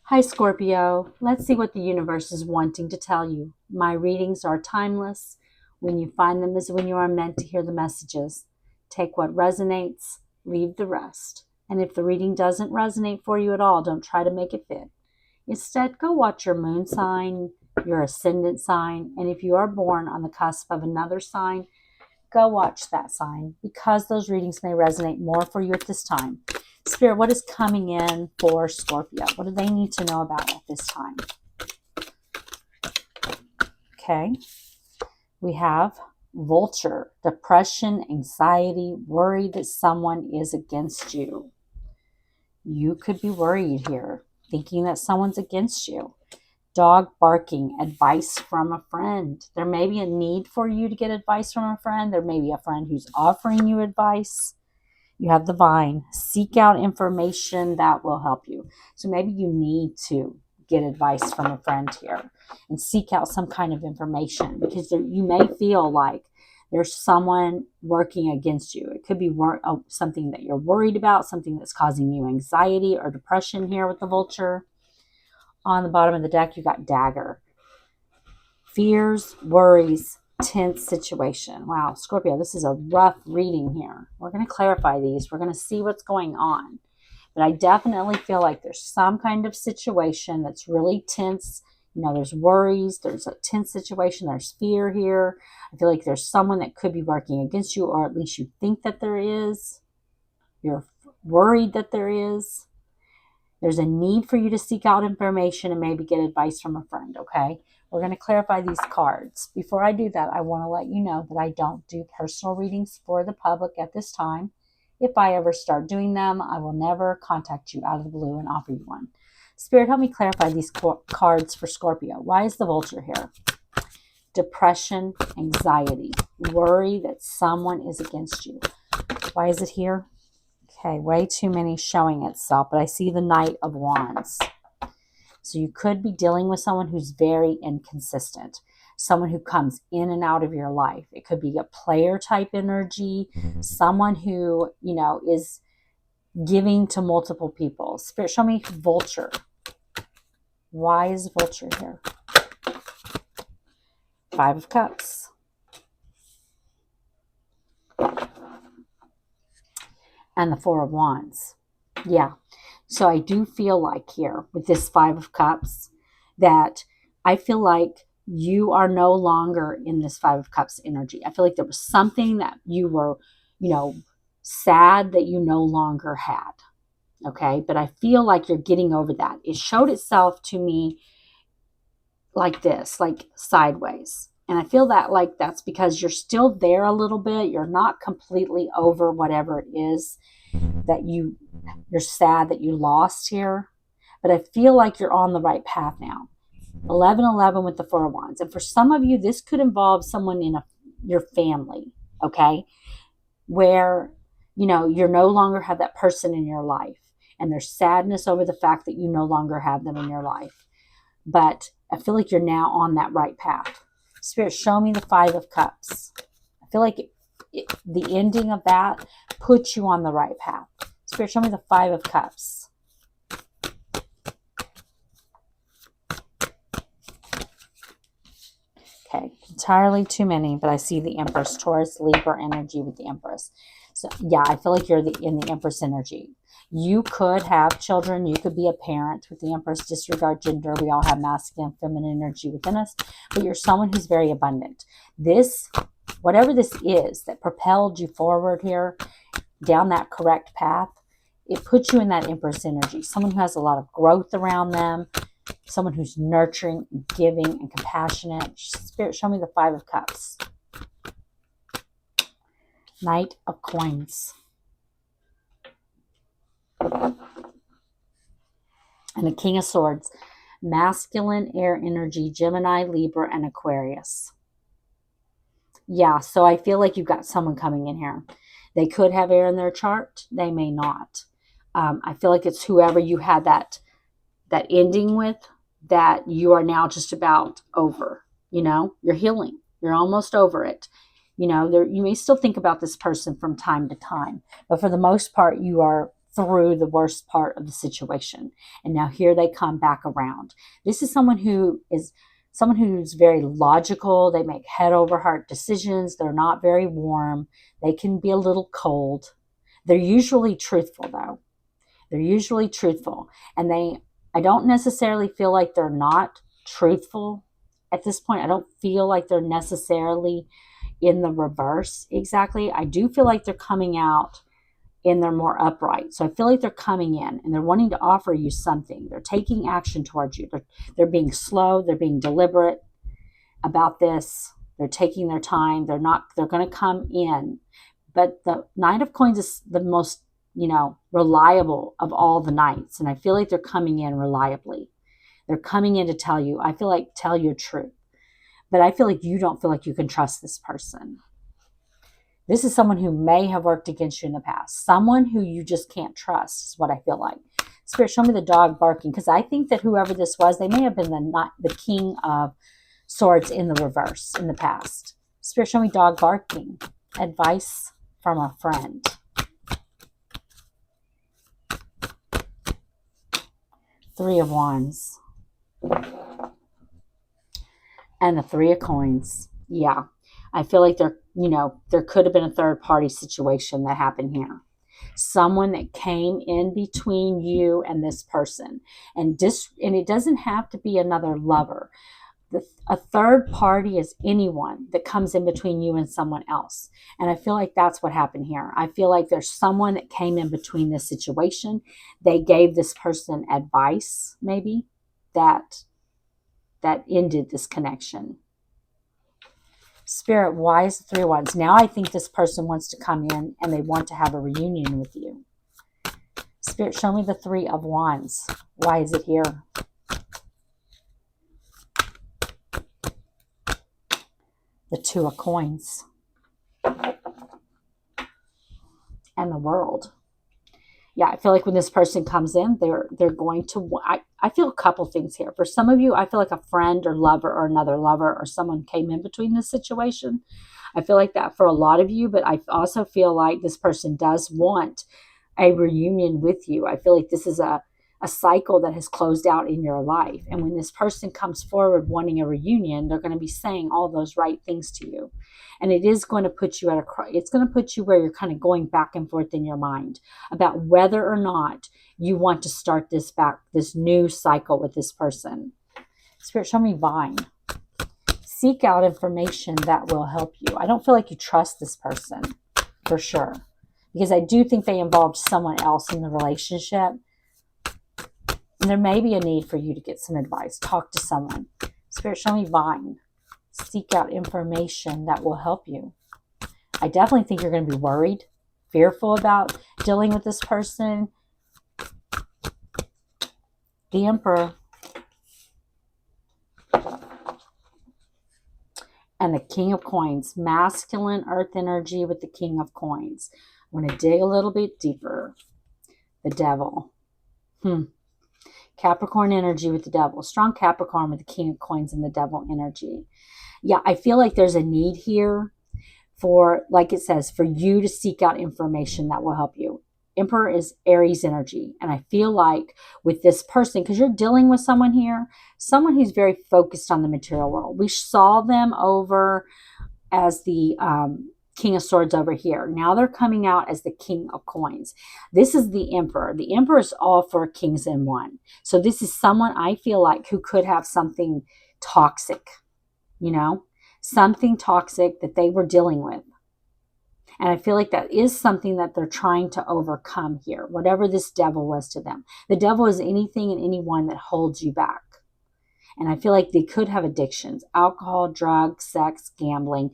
Hi, Scorpio. Let's see what the universe is wanting to tell you. My readings are timeless. When you find them is when you are meant to hear the messages. Take what resonates, leave the rest. And if the reading doesn't resonate for you at all, don't try to make it fit. Instead, go watch your moon sign, your ascendant sign, and if you are born on the cusp of another sign, go watch that sign because those readings may resonate more for you at this time. Spirit, what is coming in for Scorpio? What do they need to know about at this time? Okay. We have vulture, depression, anxiety, worry that someone is against you. You could be worried here, thinking that someone's against you. Dog barking, advice from a friend. There may be a need for you to get advice from a friend. There may be a friend who's offering you advice. You have the vine. Seek out information that will help you. So maybe you need to get advice from a friend here and seek out some kind of information because you may feel like there's someone working against you. It could be something that you're worried about, something that's causing you anxiety or depression here with the vulture. On the bottom of the deck, you got dagger. Fears, worries, tense situation. Wow, Scorpio, this is a rough reading here. We're going to clarify these. We're going to see what's going on. But I definitely feel like there's some kind of situation that's really tense. You know, there's worries, there's a tense situation, there's fear here. I feel like there's someone that could be working against you, or at least you think that there is. You're worried that there is. There's a need for you to seek out information and maybe get advice from a friend, okay? We're going to clarify these cards. Before I do that, I want to let you know that I don't do personal readings for the public at this time. If I ever start doing them, I will never contact you out of the blue and offer you one. Spirit, help me clarify these cards for Scorpio. Why is the vulture here? Depression, anxiety, worry that someone is against you. Why is it here? Okay, way too many showing itself, but I see the Knight of Wands. So you could be dealing with someone who's very inconsistent, someone who comes in and out of your life. It could be a player type energy, someone who, you know, is giving to multiple people. Spirit, show me vulture. Why is vulture here? Five of Cups. And the Four of Wands. Yeah. So I do feel like here with this Five of Cups that I feel like you are no longer in this Five of Cups energy. I feel like there was something that you were, you know, sad that you no longer had. Okay. But I feel like you're getting over that. It showed itself to me like this, like sideways. And I feel that like that's because you're still there a little bit. You're not completely over whatever it is that you're sad that you lost here. But I feel like you're on the right path now. 1111 with the Four of Wands. And for some of you, this could involve someone in your family, okay? Where, you know, you no longer have that person in your life. And there's sadness over the fact that you no longer have them in your life. But I feel like you're now on that right path. Spirit, show me the Five of Cups. I feel like the ending of that puts you on the right path. Spirit, show me the Five of Cups. Okay, entirely too many, but I see the Empress, Taurus, Libra energy with the Empress. So yeah, I feel like you're in the Empress energy. You could have children. You could be a parent with the Empress. Disregard gender. We all have masculine and feminine energy within us. But you're someone who's very abundant. This, whatever this is that propelled you forward here down that correct path, it puts you in that Empress energy. Someone who has a lot of growth around them. Someone who's nurturing, giving, and compassionate. Spirit, show me the Five of Cups. Knight of Coins. And the King of Swords. Masculine air energy, Gemini, Libra, and Aquarius. Yeah, so I feel like you've got someone coming in here. They could have air in their chart. They may not. I feel like it's whoever you had that ending with that you are now just about over. You know, you're healing. You're almost over it. You know, you may still think about this person from time to time, but for the most part, you are through the worst part of the situation. And now here they come back around. This is someone who's very logical. They make head over heart decisions. They're not very warm. They can be a little cold. They're usually truthful though. They're usually truthful. And I don't necessarily feel like they're not truthful at this point. I don't feel like they're necessarily in the reverse exactly. I do feel like they're coming out and they're more upright. So I feel like they're coming in and they're wanting to offer you something. They're taking action towards you. They're being slow. They're being deliberate about this. They're taking their time. They're going to come in. But the Knight of Coins is the most, reliable of all the knights. And I feel like they're coming in reliably. They're coming in to tell you, tell your truth. But I feel like you don't feel like you can trust this person. This is someone who may have worked against you in the past. Someone who you just can't trust is what I feel like. Spirit, show me the dog barking, because I think that whoever this was, they may have been the King of Swords in the reverse in the past. Spirit, show me dog barking. Advice from a friend. Three of Wands. And the Three of Coins. Yeah. I feel like there could have been a third party situation that happened here. Someone that came in between you and this person. And it doesn't have to be another lover. A third party is anyone that comes in between you and someone else. And I feel like that's what happened here. I feel like there's someone that came in between this situation. They gave this person advice, maybe, that ended this connection. Spirit, why is the Three of Wands? Now I think this person wants to come in and they want to have a reunion with you. Spirit, show me the Three of Wands. Why is it here? The Two of Coins. And the World. Yeah, I feel like when this person comes in, they're going to, I feel a couple things here. For some of you, I feel like a friend or lover or another lover or someone came in between this situation. I feel like that for a lot of you, but I also feel like this person does want a reunion with you. I feel like this is a cycle that has closed out in your life. And when this person comes forward wanting a reunion, they're going to be saying all those right things to you. And it is going to put you it's going to put you where you're kind of going back and forth in your mind about whether or not you want to start this new cycle with this person. Spirit, show me Vine. Seek out information that will help you. I don't feel like you trust this person for sure, because I do think they involved someone else in the relationship. And there may be a need for you to get some advice. Talk to someone. Spirit, show me Vine. Seek out information that will help you. I definitely think you're going to be worried, fearful about dealing with this person. The Emperor. And the King of Coins. Masculine earth energy with the King of Coins. I'm going to dig a little bit deeper. The Devil. Capricorn energy with the Devil. Strong Capricorn with the King of Coins and the Devil energy. Yeah, I feel like there's a need here for, like it says, for you to seek out information that will help you. Emperor is Aries energy. And I feel like with this person, because you're dealing with someone here, someone who's very focused on the material world. We saw them over as the King of Swords over here. Now they're coming out as the King of Coins. This is the Emperor. The Emperor is all for kings in one. So this is someone I feel like who could have something toxic, something toxic that they were dealing with. And I feel like that is something that they're trying to overcome here, whatever this devil was to them. The devil is anything and anyone that holds you back. And I feel like they could have addictions, alcohol, drugs, sex, gambling.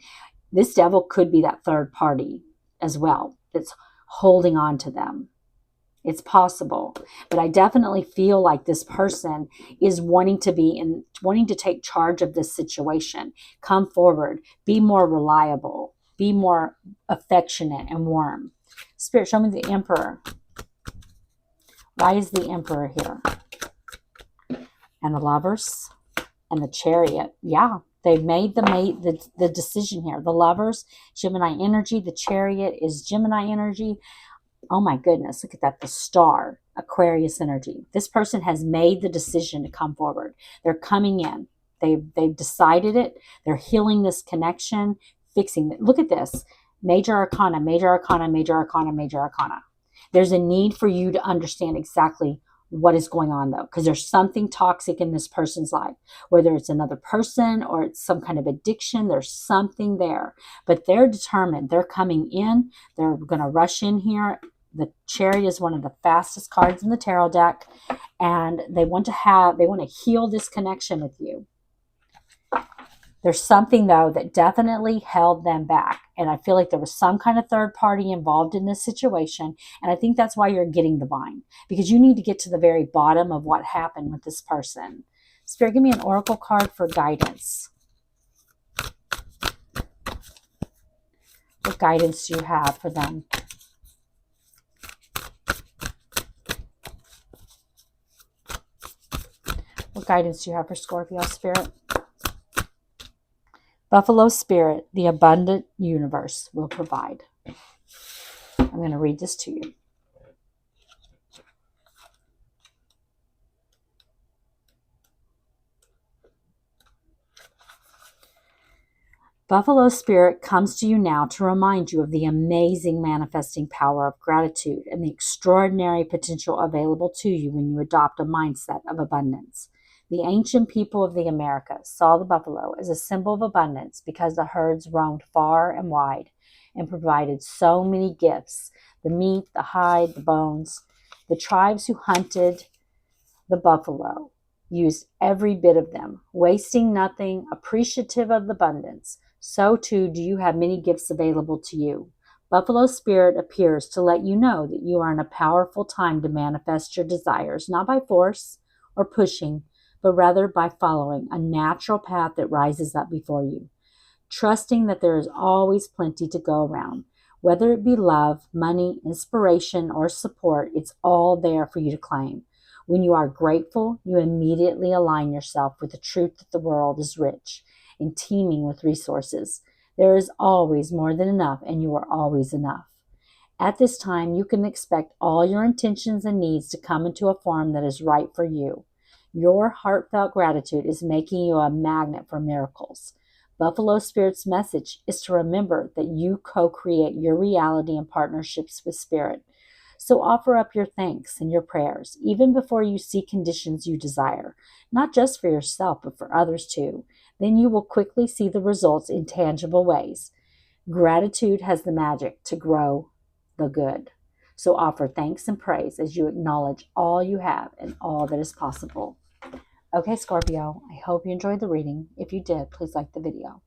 This devil could be that third party as well that's holding on to them. It's possible. But I definitely feel like this person is wanting to take charge of this situation. Come forward. Be more reliable. Be more affectionate and warm. Spirit, show me the Emperor. Why is the Emperor here? And the Lovers and the Chariot. Yeah, they've made the decision here. The Lovers, Gemini energy. The Chariot is Gemini energy. Oh my goodness, look at that. The star, Aquarius energy. This person has made the decision to come forward. They're coming in. They've decided it. They're healing this connection, fixing it. Look at this. Major arcana, major arcana, major arcana, major arcana. There's a need for you to understand exactly what is going on, though, because there's something toxic in this person's life, whether it's another person or it's some kind of addiction. There's something there, but they're determined. They're coming in. They're going to rush in here. The Chariot is one of the fastest cards in the tarot deck, and they want to heal this connection with you. There's something, though, that definitely held them back. And I feel like there was some kind of third party involved in this situation. And I think that's why you're getting the vine, because you need to get to the very bottom of what happened with this person. Spirit, give me an oracle card for guidance. What guidance do you have for them? What guidance do you have for Scorpio, Spirit? Buffalo Spirit, the abundant universe will provide. I'm going to read this to you. Buffalo Spirit comes to you now to remind you of the amazing manifesting power of gratitude and the extraordinary potential available to you when you adopt a mindset of abundance. The ancient people of the Americas saw the buffalo as a symbol of abundance because the herds roamed far and wide and provided so many gifts: the meat, the hide, the bones. The tribes who hunted the buffalo used every bit of them, wasting nothing, appreciative of the abundance. So too do you have many gifts available to you. Buffalo Spirit appears to let you know that you are in a powerful time to manifest your desires, not by force or pushing, but rather by following a natural path that rises up before you, trusting that there is always plenty to go around. Whether it be love, money, inspiration, or support, it's all there for you to claim. When you are grateful, you immediately align yourself with the truth that the world is rich and teeming with resources. There is always more than enough, and you are always enough. At this time, you can expect all your intentions and needs to come into a form that is right for you. Your heartfelt gratitude is making you a magnet for miracles. Buffalo Spirit's message is to remember that you co-create your reality in partnerships with Spirit. So offer up your thanks and your prayers, even before you see conditions you desire, not just for yourself, but for others too. Then you will quickly see the results in tangible ways. Gratitude has the magic to grow the good. So offer thanks and praise as you acknowledge all you have and all that is possible. Okay, Scorpio, I hope you enjoyed the reading. If you did, please like the video.